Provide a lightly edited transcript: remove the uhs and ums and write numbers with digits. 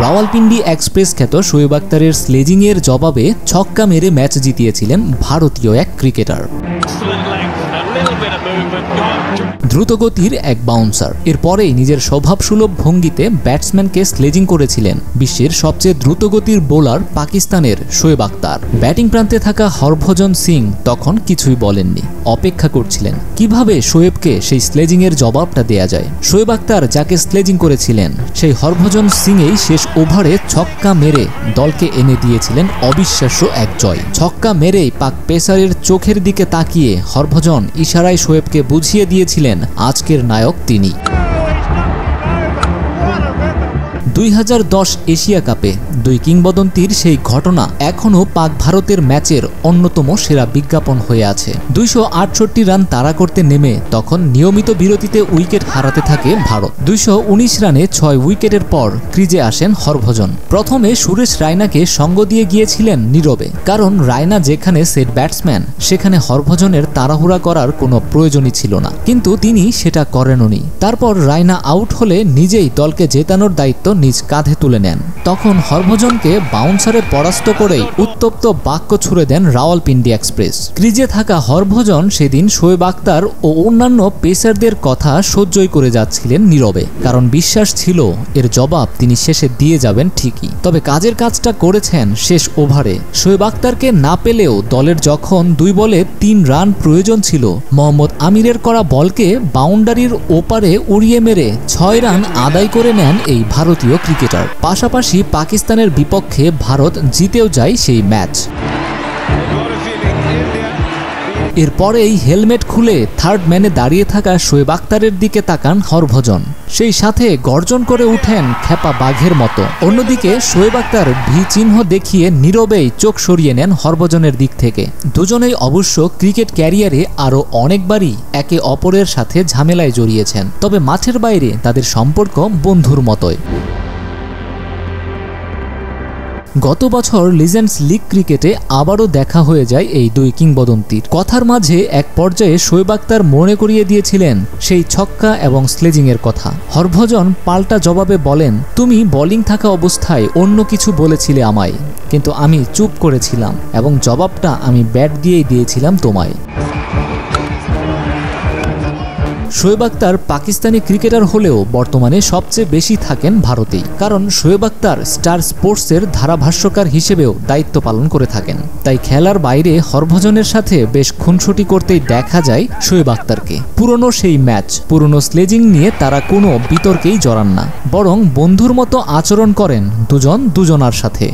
Rawalpindi express খ্যাত শোয়েব আখতারের স্লেজিংয়ের জবাবে ছক্কা মেরে ম্যাচ জিতিয়েছিলেন ভারতীয় এক ক্রিকেটার। দ্রুতগতির এক বাউন্সার, এরপরেই নিজের স্বভাবসুলভ ভঙ্গিতে ব্যাটসম্যানকে স্লেজিং করেছিলেন বিশ্বের সবচেয়ে দ্রুতগতির বোলার পাকিস্তানের শোয়েব আখতার। ব্যাটিং প্রান্তে থাকা হরভজন সিং তখন কিছুই বলেননি, অপেক্ষা করছিলেন কিভাবে শোয়েবকে সেই স্লেজিংয়ের জবাবটা দেয়া যায়। শোয়েব আখতার যাকে স্লেজিং করেছিলেন সেই হরভজন সিংই শেষ ওভারে ছক্কা মেরে দলকে এনে দিয়েছিলেন অবিশ্বাস্য এক জয়। ছক্কা মেরেই পাক পেসারের চোখের দিকে তাকিয়ে হরভজন ইশারায় শোয়েবকে বুঝিয়ে দিয়েছিলেন আজকের নায়ক তিনি। 2010 এশিয়া কাপে দুই কিংবদন্তির সেই ঘটনা এখনও পাক ভারতের ম্যাচের অন্যতম সেরা বিজ্ঞাপন হয়ে আছে। 268 রান তাড়া করতে নেমে তখন নিয়মিত বিরতিতে উইকেট হারাতে থাকে ভারত। 219 রানে 6 উইকেটের পর ক্রিজে আসেন হরভজন। প্রথমে সুরেশ রায়নাকে সঙ্গ দিয়ে গিয়েছিলেন নীরবে, কারণ রায়না যেখানে সেট ব্যাটসম্যান সেখানে হরভজনের তাড়াহুড়া করার কোনো প্রয়োজনই ছিল না, কিন্তু তিনি সেটা করেননি। তারপর রায়না আউট হলে নিজেই দলকে জেতানোর দায়িত্ব নিজ কাঁধে তুলে নেন। তখন হরভজনকে বাউন্সারে পরাস্ত করেই উত্তপ্ত বাক্য ছুড়ে দেন রাওয়ালপিন্ডি এক্সপ্রেস। ক্রিজে থাকা হরভজন সেদিন শোয়েব আখতার ও অন্যান্য পেসারদের কথা সহ্যই করে যাচ্ছিলেন নীরবে, কারণ বিশ্বাস ছিল এর জবাব তিনি শেষে দিয়ে যাবেন ঠিকই। তবে কাজের কাজটা করেছেন শেষ ওভারে। শোয়েব আখতারকে না পেলেও দলের যখন 2 বলে 3 রান প্রয়োজন ছিল, মোহাম্মদ আমিরের করা বলকে বাউন্ডারির ওপারে উড়িয়ে মেরে 6 রান আদায় করে নেন এই ভারতীয় ক্রিকেটার। পাশাপাশি পাকিস্তানের বিপক্ষে ভারত জিতেও যায় সেই ম্যাচ। এরপরেই হেলমেট খুলে থার্ড ম্যানে দাঁড়িয়ে থাকা শোয়েব আখতারের দিকে তাকান হরভজন, সেই সাথে গর্জন করে উঠেন খেপা বাঘের মতো। অন্যদিকে শোয়েব আখতার ভি চিহ্ন দেখিয়ে নীরবেই চোখ সরিয়ে নেন হরভজনের দিক থেকে। দুজনেই অবশ্য ক্রিকেট ক্যারিয়ারে আরও অনেকবারই একে অপরের সাথে ঝামেলায় জড়িয়েছেন, তবে মাঠের বাইরে তাদের সম্পর্ক বন্ধুর মতোই। গত বছর লিজেন্ডস লিগ ক্রিকেটে আবারও দেখা হয়ে যায় এই দুই কিংবদন্তির। কথার মাঝে এক পর্যায়ে শোয়েব আখতার মনে করিয়ে দিয়েছিলেন সেই ছক্কা এবং স্লেজিংয়ের কথা। হরভজন পাল্টা জবাবে বলেন, তুমি বোলিং থাকা অবস্থায় অন্য কিছু বলেছিলে আমায়, কিন্তু আমি চুপ করেছিলাম এবং জবাবটা আমি ব্যাট দিয়েই দিয়েছিলাম তোমায়। শোয়েব আখতার পাকিস্তানি ক্রিকেটার হলেও বর্তমানে সবচেয়ে বেশি থাকেন ভারতেই, কারণ শোয়েব আখতার স্টার স্পোর্টসের ধারাভাষ্যকার হিসেবেও দায়িত্ব পালন করে থাকেন। তাই খেলার বাইরে হরভজনের সাথে বেশ খুনসুটি করতেই দেখা যায় শোয়েব আখতারকে। পুরনো সেই ম্যাচ, পুরনো স্লেজিং নিয়ে তারা কোনো বিতর্কেই জড়ান না, বরং বন্ধুর মতো আচরণ করেন দুজন দুজনার সাথে।